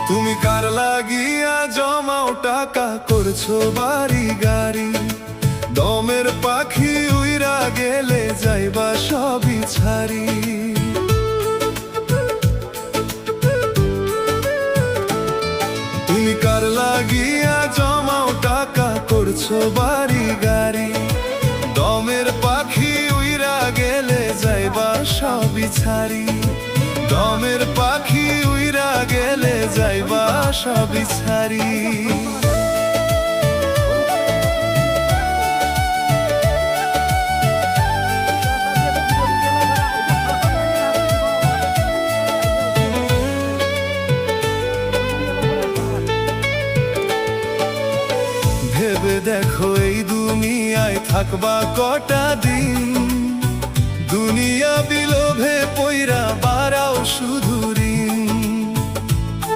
তুমি কার লাগিয়া জমাও টাকা করছো বাড়ি গাড়ি, দমের পাখি উইরা গেলে যাইবা সবই ছাড়ি। তুমি কার লাগিয়া জমাও টাকা করছো বাড়ি গাড়ি, দমের পাখি উইরা গেলে যাইবা সবই ছাড়ি। দমের পাখি উইরা গেলে যাইবা সবই ছাড়ি। ভেবে দেখো এই দুনিয়ায় থাকবা কটা দিন, দুনিয়া বিলোভে পইরা বাড়াও শুধু